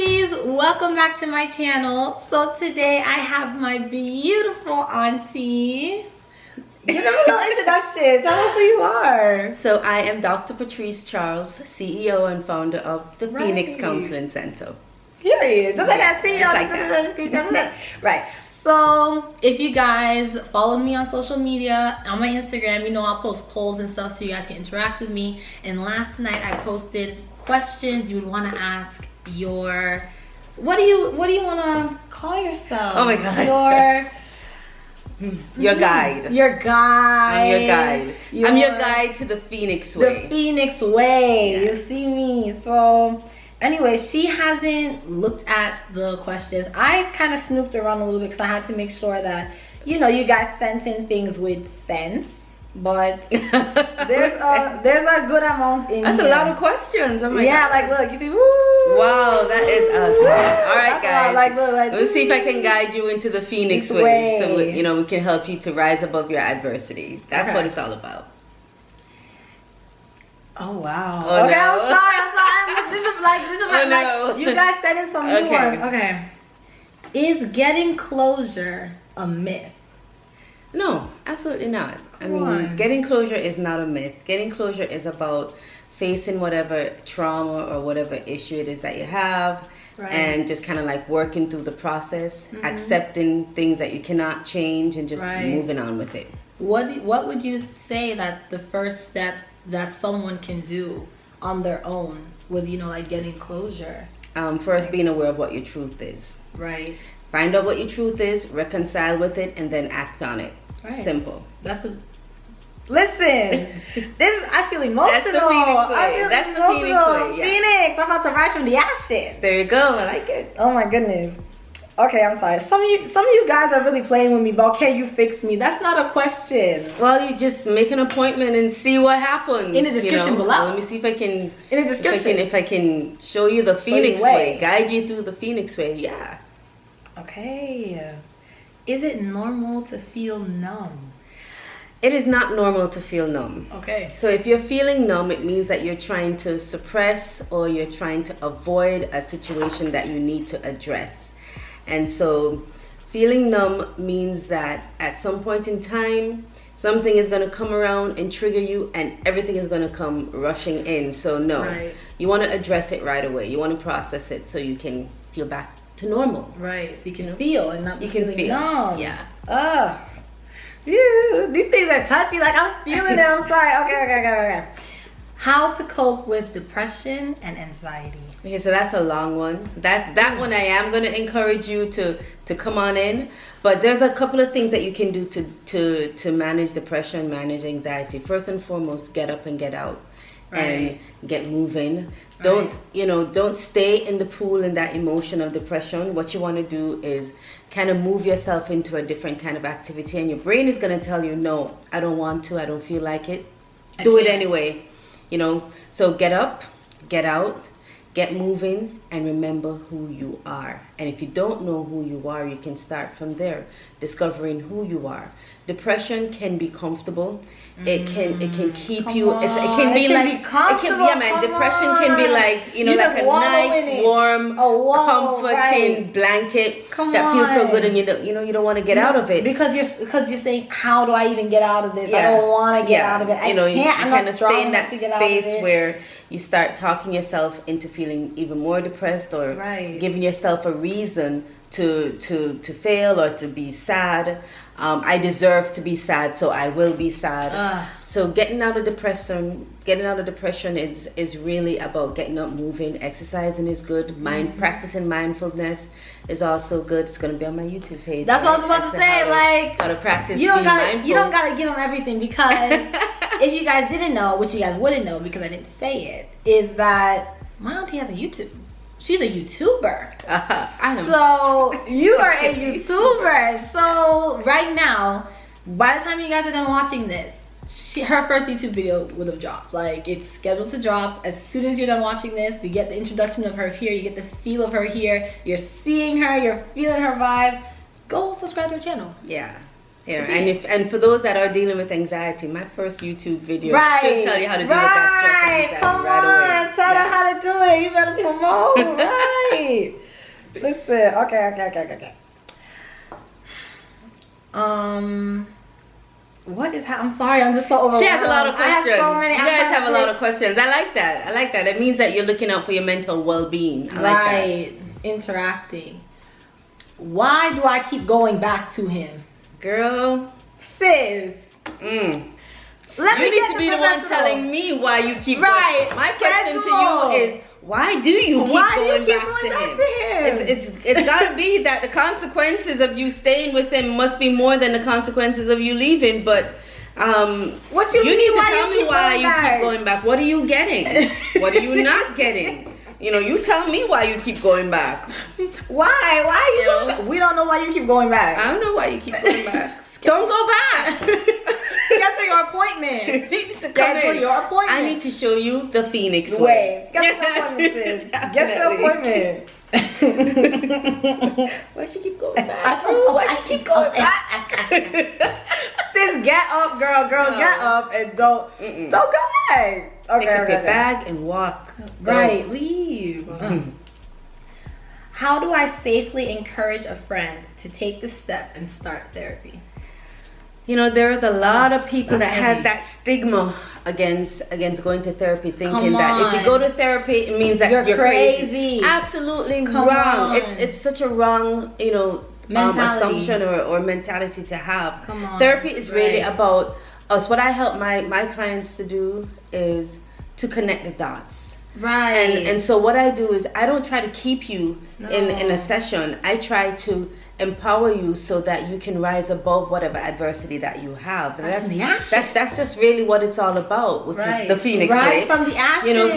wifeys, welcome back to my channel. So today I have my beautiful auntie. Give them a little introduction. Tell them who you are. So I am Dr. Patrece Charles, CEO and founder of the Phoenix Counseling Center. Period. Just like that. CEO. Right. So if you guys follow me on social media, on my Instagram, you know I'll post polls and stuff so you guys can interact with me. And last night I posted questions you would want to ask your, what do you want to call yourself? Oh my God. Your guide. Your guide. I'm your guide. I'm your guide to the Phoenix way. The Phoenix way. Yes. You see me. So anyway, she hasn't looked at the questions. I kind of snooped around a little bit because I had to make sure that, you know, you guys sent in things with sense. But there's a good amount in That's here. a lot of questions. Oh my yeah, God. like look, you see, woo. Wow, that is awesome. All right, guys. Look, Let me see if I can guide you into the Phoenix way. So we can help you to rise above your adversity. That's what it's all about. Oh wow. Oh, okay, no. I'm sorry. This is like you guys said in some new ones. Okay. Is getting closure a myth? No, absolutely not. Come on. Getting closure is not a myth. Getting closure is about facing whatever trauma or whatever issue it is that you have, and just kind of like working through the process, accepting things that you cannot change, and just moving on with it. What would you say that the first step that someone can do on their own with, you know, like getting closure? First, being aware of what your truth is. Right. Find out what your truth is, reconcile with it, and then act on it. Right. Simple. That's the. Listen, I feel emotional. That's the Phoenix way. That's the Phoenix way. Yeah. Phoenix, I'm about to rise from the ashes. There you go. I like it. Oh my goodness. Okay, I'm sorry. Some of you guys are really playing with me, but can you fix me? That's not a question. Well, you just make an appointment and see what happens. In the description below. Let me see if I can. In the description. If I can show you the Phoenix way, guide you through the Phoenix way. Yeah. Okay. Is it normal to feel numb? It is not normal to feel numb. Okay. So if you're feeling numb, it means that you're trying to suppress or you're trying to avoid a situation that you need to address. And so feeling numb means that at some point in time, something is going to come around and trigger you and everything is going to come rushing in. So no, you want to address it right away. You want to process it so you can feel back to normal. Right. So you can feel and not be feeling numb. Yeah. Ugh. Ew, these things are touchy. Like I'm feeling it. I'm sorry. Okay. How to cope with depression and anxiety? Okay, so that's a long one. That one I am going to encourage you to come on in. But there's a couple of things that you can do to manage depression, manage anxiety. First and foremost, get up and get out. And get moving. Don't stay in the pool in that emotion of depression. What you want to do is kind of move yourself into a different kind of activity, and your brain is going to tell you, no, I don't want to, I don't feel like it. Do it anyway. So get up, get out, get moving, and remember who you are. And if you don't know who you are, you can start from there, discovering who you are. Depression can be comfortable. It can keep you. It can be like depression can be like like a nice warm, comforting blanket that feels so good, and you don't want to get out of it because you're saying, how do I even get out of this? I don't want to get out of it. I can't. You I'm kind not of strong stay in enough that to get out of space it. where you start talking yourself into feeling even more depressed, or giving yourself a reason to fail or to be sad. I deserve to be sad, so I will be sad. So getting out of depression is really about getting up, moving. Exercising is good. Practicing mindfulness is also good. It's going to be on my YouTube page. That's what I was about to say. How to practice. You don't gotta give them everything, because if you guys didn't know, which you guys wouldn't know because I didn't say it, is that my auntie has a YouTube. She's a YouTuber. I am. So you are a YouTuber. So right now, by the time you guys are done watching this, her first YouTube video would have dropped. Like, it's scheduled to drop as soon as you're done watching this. You get the introduction of her here. You get the feel of her here. You're seeing her. You're feeling her vibe. Go subscribe to her channel. Yeah. Yeah, and for those that are dealing with anxiety, my first YouTube video Right. should tell you how to deal with that stress and anxiety Come right away. on, tell them how to do it. You better promote. Right. Listen. Okay. What is? I'm sorry. I'm just so overwhelmed. She has a lot of questions. I have so many. You guys have a lot of questions. I like that. It means that you're looking out for your mental well-being. I like Right. Interacting. Why do I keep going back to him? that. Girl, Sis. Let you me need get to be the one professional. telling me why you keep Right. going. My question Schedule. to you is, why do you keep Why do you going keep back going to back him? to him? It's got to be that the consequences of you staying with him must be more than the consequences of you leaving. But What you need mean, to why tell you me keep why going you back? keep going back. What are you getting? What are you not getting? You know, you tell me why you keep going back. Why? Why are you going back? We don't know why you keep going back. I don't know why you keep going back. Don't go back. Schedule your appointment. Come Schedule in. your appointment. I need to show you the Phoenix way. Wait. Schedule your appointment, sis. Get your appointment. Why she keep going back? Why she keep going back? Sis, get up, girl. Get up and don't go back. Okay, Pick up your bag and walk. Go. Right, leave. How do I safely encourage a friend to take the step and start therapy? You know, there's a lot of people That's that heavy. have that stigma against going to therapy, thinking Come that if you on. go to therapy, it means that You're you're crazy. Absolutely Come wrong. on. It's such a wrong, Mentality. assumption or mentality to have. Come on. Therapy is really Right. about us. What I help my clients to do is to connect the dots. Right. And so what I do is I don't try to keep you in No. a session. I try to empower you so that you can rise above whatever adversity that you have. Rise from the ashes. That's just really what it's all about, which Right. is the Phoenix Rise way. from the ashes.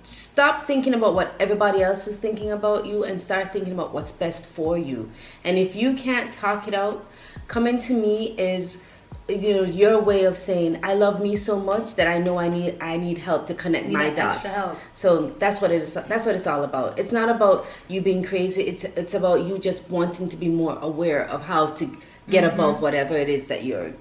Stop thinking about what everybody else is thinking about you and start thinking about what's best for you. And if you can't talk it out, coming to me is your way of saying I love me so much that I know I need help to connect my that dots. extra help. So that's what it is. That's what it's all about. It's not about you being crazy. It's about you just wanting to be more aware of how to get above whatever it is that you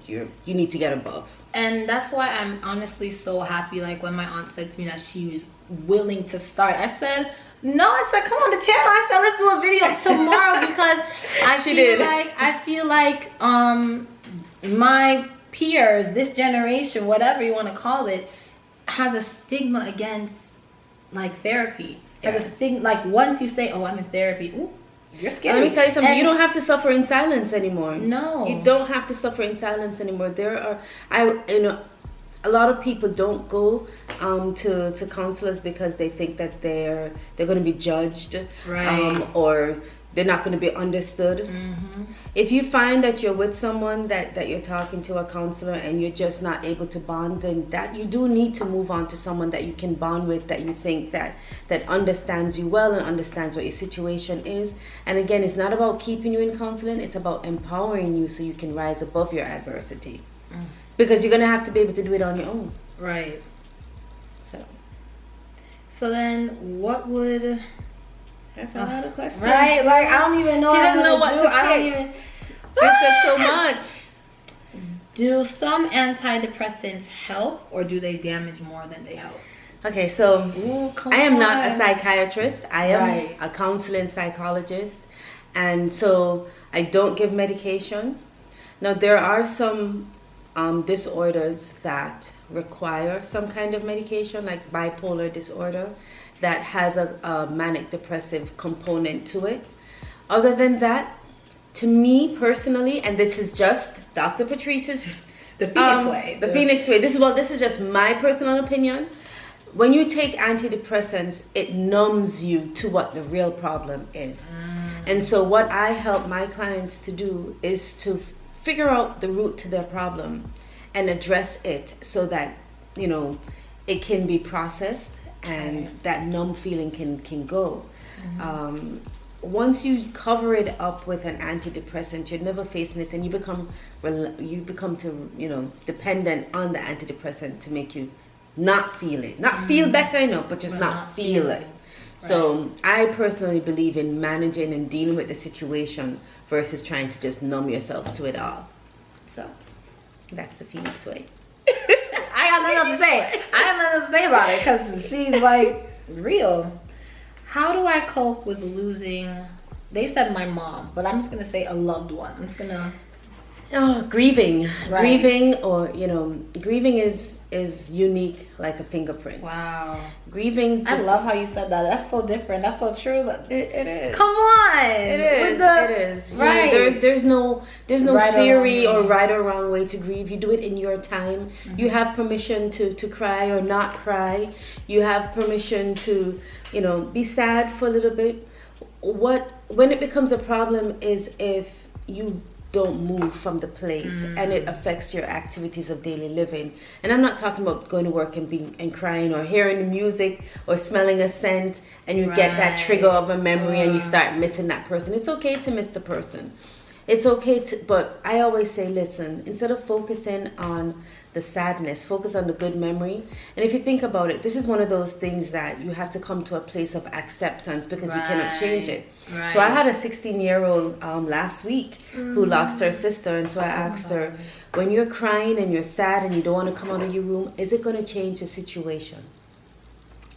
need to get above. And that's why I'm honestly so happy. Like when my aunt said to me that she was willing to start, I said no. I said come on the channel. I said let's do a video tomorrow because I feel like my peers, this generation, whatever you want to call it, has a stigma against like therapy. Has a stigma, like once you say, "Oh, I'm in therapy," ooh, you're scared. Let me tell you something. And You don't have to suffer in silence anymore. No. You don't have to suffer in silence anymore. There are, a lot of people don't go to counselors because they think that they're going to be judged, Right. or they're not going to be understood. If you find that you're with someone that you're talking to, a counselor, and you're just not able to bond, then that you do need to move on to someone that you can bond with, that you think that understands you well and understands what your situation is. And again, it's not about keeping you in counseling, it's about empowering you so you can rise above your adversity. Because you're going to have to be able to do it on your own. Right. So then what would... That's a lot of questions. Right, like I don't even know. She doesn't know what to I don't pick. even. There's just so much. Do some antidepressants help, or do they damage more than they help? Okay, so I am not a psychiatrist. I am Right. a counseling psychologist, and so I don't give medication. Now there are some disorders that require some kind of medication, like bipolar disorder, that has a manic depressive component to it. Other than that, to me personally, and this is just Dr. Patrece's The Phoenix way. The Phoenix way. This is just my personal opinion. When you take antidepressants, it numbs you to what the real problem is. And so what I help my clients to do is to figure out the root to their problem and address it so that, it can be processed and that numb feeling can go. Once you cover it up with an antidepressant, you're never facing it, and you become dependent on the antidepressant to make you not feel it, not feel better, but just not feel it. So I personally believe in managing and dealing with the situation versus trying to just numb yourself to it all. So that's the Phoenix way. I got nothing else to say. I have nothing else to say about it because she's like real. How do I cope with losing? They said my mom, but I'm just gonna say a loved one. I'm just gonna. Oh, grieving, grieving, or grieving is unique like a fingerprint. Wow. Grieving. I love how you said that. That's so different. That's so true. It is. Come on. It is. It is. Right. There's no Right theory or right or wrong way to grieve. You do it in your time. Mm-hmm. You have permission to cry or not cry. You have permission to be sad for a little bit. When it becomes a problem is if you don't move from the place and it affects your activities of daily living. And I'm not talking about going to work and crying or hearing the music or smelling a scent and you get that trigger of a memory and you start missing that person. It's okay to miss the person. It's okay but I always say, listen, instead of focusing on the sadness, focus on the good memory. And if you think about it, this is one of those things that you have to come to a place of acceptance because you cannot change it. Right. So I had a 16-year-old last week who lost her sister, and so I asked her, when you're crying and you're sad and you don't want to come out of your room, is it going to change the situation?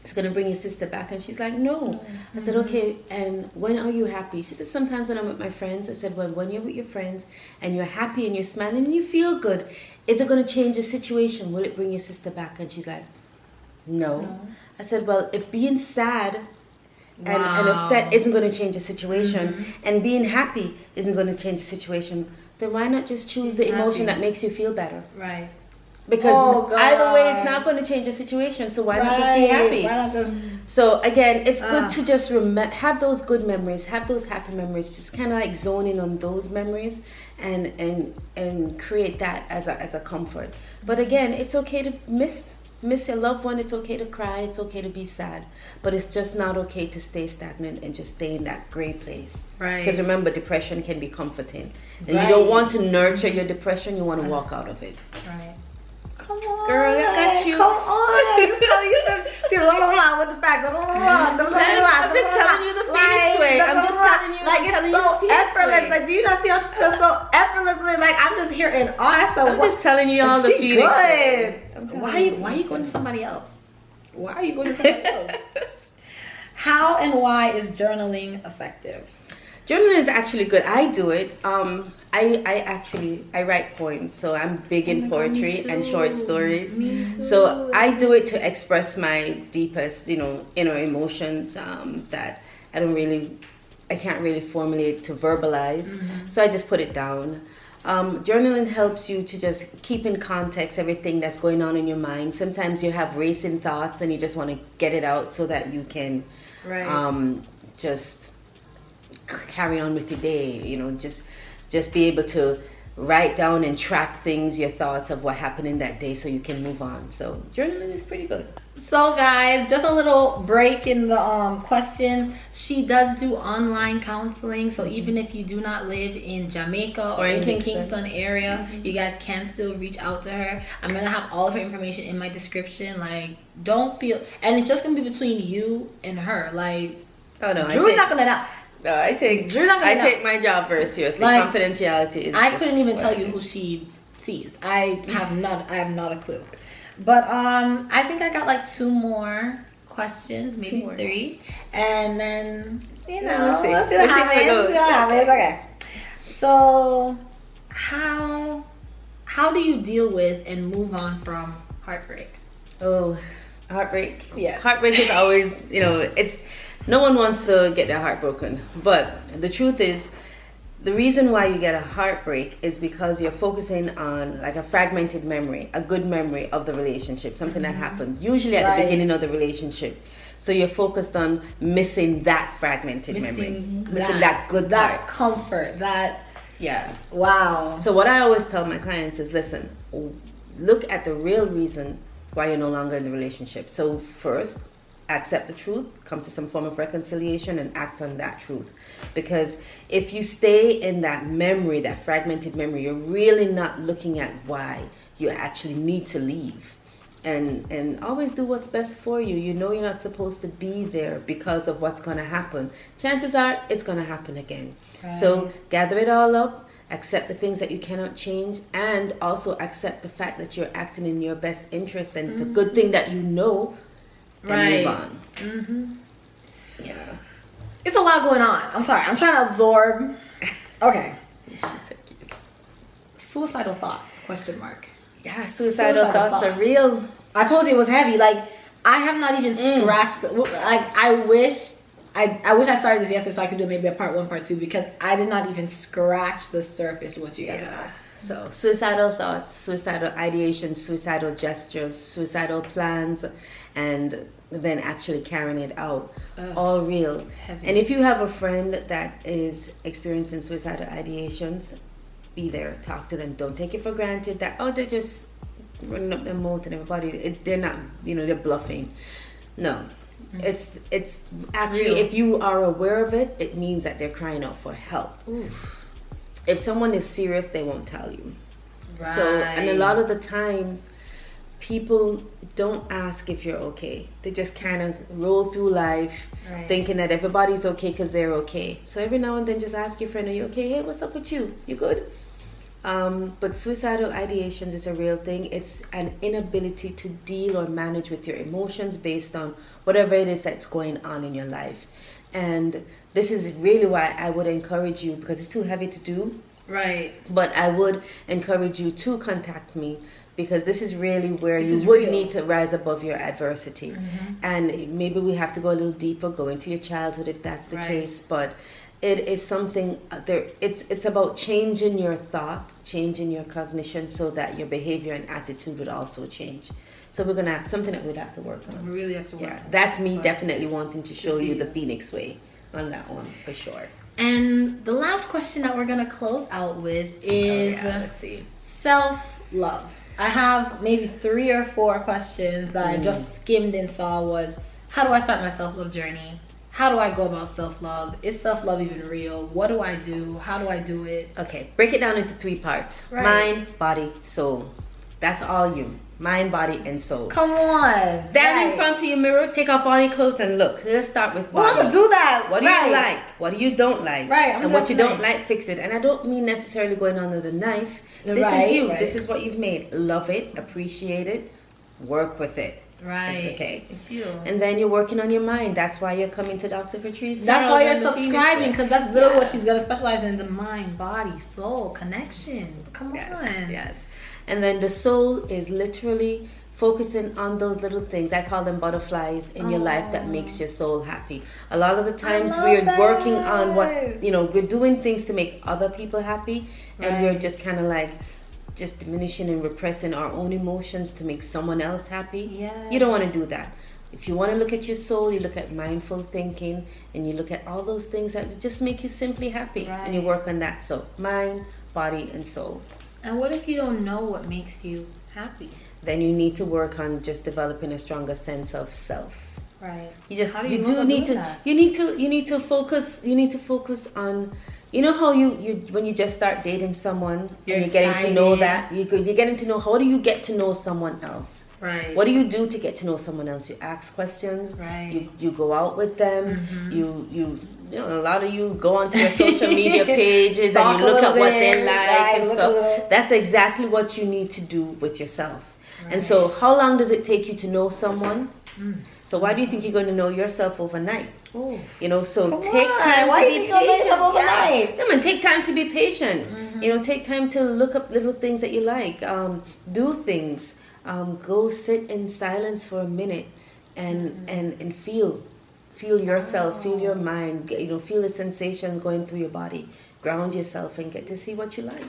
It's going to bring your sister back. And she's like, no. I said, okay, and when are you happy? She said, sometimes when I'm with my friends. I said, well, when you're with your friends and you're happy and you're smiling and you feel good, is it going to change the situation? Will it bring your sister back? And she's like, no. I said, well, if being sad and upset isn't going to change the situation and being happy isn't going to change the situation, then why not just choose the emotion that makes you feel better? Right. Because either way, it's not going to change the situation. So why not just be happy? Why not just... So again, it's good to just have those good memories, have those happy memories. Just kind of like zone in on those memories, and create that as a comfort. But again, it's okay to miss your loved one. It's okay to cry. It's okay to be sad. But it's just not okay to stay stagnant and just stay in that gray place. Right. Because remember, depression can be comforting, and you don't want to nurture your depression. You want to walk out of it. Right. Come on, girl, I got you. Come on, you see, with the fact, I'm just telling you the Phoenix way. I'm just telling you, like it's so effortless. Like, do you not see how she's just so effortlessly? Like, I'm just here in awe. So I'm just telling you all the Phoenix way. Why are you going to somebody else? Why are you going to somebody else? How and why is journaling effective? Journaling is actually good. I do it. I write poems, so I'm big in poetry and short stories. So I do it to express my deepest, inner emotions that I can't really formulate to verbalize. So I just put it down. Journaling helps you to just keep in context everything that's going on in your mind. Sometimes you have racing thoughts and you just want to get it out so that you can just carry on with your day, just be able to write down and track your thoughts of what happened in that day so you can move on. So journaling is pretty good. So guys, just a little break in the questions. She does do online counseling, so even if you do not live in Jamaica or in the Kingston area, you guys can still reach out to her. I'm gonna have all of her information in my description. Like, don't feel, and it's just gonna be between you and her. Like, oh no, Drew's not gonna know. No, I take my job very seriously. Like, confidentiality is. I couldn't even tell you who she sees. I have not a clue. But I think I got like 2 more questions, maybe 3, and then let's see what happens. Okay. So how do you deal with and move on from heartbreak? Oh, heartbreak. Yeah. Heartbreak is always, it's. No one wants to get their heart broken, but the truth is, the reason why you get a heartbreak is because you're focusing on like a fragmented memory, a good memory of the relationship, something that happened, usually at the beginning of the relationship. So you're focused on missing that fragmented memory, missing that good part. Comfort, yeah. Wow. So what I always tell my clients is, listen, look at the real reason why you're no longer in the relationship. So first, accept the truth, come to some form of reconciliation, and act on that truth. Because if you stay in that memory, that fragmented memory, you're really not looking at why you actually need to leave. and always do what's best for you. You know you're not supposed to be there because of what's going to happen. Chances are it's going to happen again. Right. So gather it all up, accept the things that you cannot change, and also accept the fact that you're acting in your best interest, and it's a good thing that you know, and move on. Yeah. It's a lot going on. I'm sorry. I'm trying to absorb. Okay. Suicidal thoughts, question mark. Yeah, suicidal thoughts are real. I told you it was heavy. Like, I have not even scratched. Like, I wish I started this yesterday so I could do maybe a part 1, part 2, because I did not even scratch the surface of what you guys have. So, suicidal thoughts, suicidal ideation, suicidal gestures, suicidal plans, and then actually carrying it out. All real. Heavy. And if you have a friend that is experiencing suicidal ideations, be there, talk to them. Don't take it for granted that, they're just running up their mouth and everybody, they're not, they're bluffing. No. It's actually, real. if you are aware of it, it means that they're crying out for help. If someone is serious, they won't tell you. Right. So, and a lot of the times, people don't ask if you're okay. They just kind of roll through life thinking that everybody's okay because they're okay. So every now and then, just ask your friend, are you okay? Hey, what's up with you? You good? But suicidal ideations is a real thing. It's an inability to deal or manage with your emotions based on whatever it is that's going on in your life. And this is really why I would encourage you, because it's too heavy to do. Right. But I would encourage you to contact me, because this is really where you would need to rise above your adversity. And maybe we have to go a little deeper, go into your childhood if that's the case. But it is something there. It's about changing your thought, changing your cognition, so that your behavior and attitude would also change. So we're gonna have something that we'd have to work on. We really have to work on. That's me definitely wanting to show you the Phoenix way on that one for sure. And the last question that we're gonna close out with is let's see, self-love. I have maybe 3 or 4 questions that I just skimmed and saw was, how do I start my self-love journey? How do I go about self-love? Is self-love even real? What do I do? How do I do it? Okay, break it down into 3 parts. Mind, body, soul. That's all you. Mind, body, and soul. Come on. Stand in front of your mirror, take off all your clothes and look. Let's start with body. Well, I'm going to do that. What do you like? What do you don't like? And what you don't like, fix it. And I don't mean necessarily going under the knife. This is you. This is what you've made. Love it, appreciate it, work with it. Right. Okay. It's you. And then you're working on your mind. That's why you're coming to Dr. Patrece Charles. That's why you're subscribing, because that's literally what she's going to specialize in, the mind, body, soul, connection. Come on. Yes. And then the soul is literally focusing on those little things. I call them butterflies in your life that makes your soul happy. A lot of the times we're working on we're doing things to make other people happy, and we're just kind of like just diminishing and repressing our own emotions to make someone else happy. You don't want to do that. If you want to look at your soul, you look at mindful thinking, and you look at all those things that just make you simply happy, and you work on that. So mind, body, and soul. And what if you don't know what makes you happy? Then you need to work on just developing a stronger sense of self. Right. You need to focus on, how you when you just start dating someone and you're getting to know that you're getting to know, how do you get to know someone else? Right. What do you do to get to know someone else? You ask questions. Right. You go out with them. You a lot of you go onto their social media pages and you look at what they like and stuff. That's exactly what you need to do with yourself. And so, how long does it take you to know someone? So why do you think you're going to know yourself overnight? Ooh. So take time to be patient. Overnight? Take time to be patient. Take time to look up little things that you like. Do things. Go sit in silence for a minute and feel yourself, feel your mind, feel the sensation going through your body. Ground yourself and get to see what you like.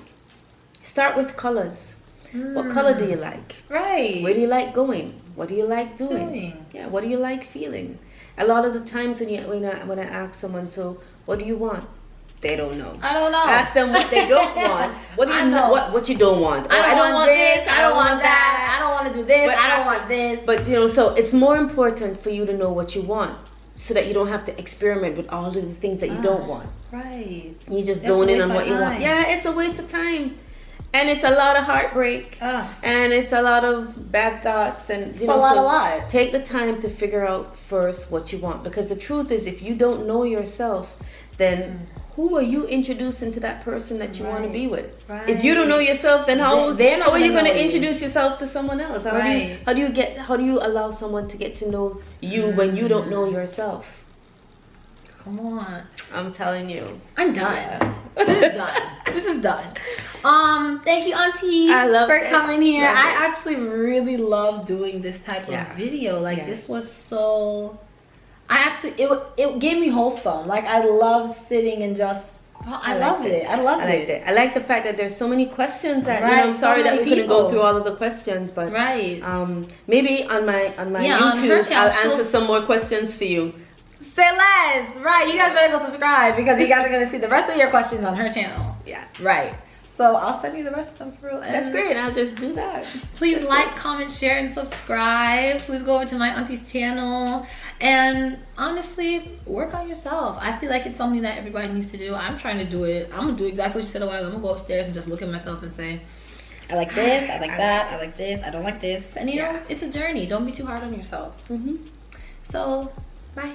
Start with colors. What color do you like? Right. Where do you like going? What do you like doing? Yeah, what do you like feeling? A lot of the times when I ask someone, so what do you want? They don't know. I don't know. Ask them what they don't want. What do you know? What you don't want? I don't want this. I don't want that. I don't want to do this. I don't want this. But so it's more important for you to know what you want, so that you don't have to experiment with all of the things that you don't want. Right. You just zone in on what you want. Yeah, it's a waste of time. And it's a lot of heartbreak. Ah. And it's a lot of bad thoughts. And It's a lot. take the time to figure out first what you want. Because the truth is, if you don't know yourself, then who are you introducing to that person that you want to be with? Right. If you don't know yourself, then how are you going to introduce yourself to someone else? How do you allow someone to get to know you when you don't know yourself? Come on. I'm telling you. I'm done. This is done. Thank you, Auntie, for coming here. I actually really love doing this type of video. Like this was so. It gave me wholesome. Like I love sitting and just. I loved it. I like the fact that there's so many questions that I'm sorry that we couldn't go through all of the questions, but maybe on my YouTube I'll answer some more questions for you. Say less. Right. You guys better go subscribe because you guys are gonna see the rest of your questions on her channel. Yeah. Right. So I'll send you the rest of them for real. That's great. I'll just do that. Please comment, share, and subscribe. Please go over to my auntie's channel. And honestly, work on yourself. I feel like it's something that everybody needs to do. I'm trying to do it. I'm gonna do exactly what you said a while ago. I'm gonna go upstairs and just look at myself and say, I like this, I like that, I like this, I don't like this. And you know, it's a journey. Don't be too hard on yourself. So, bye.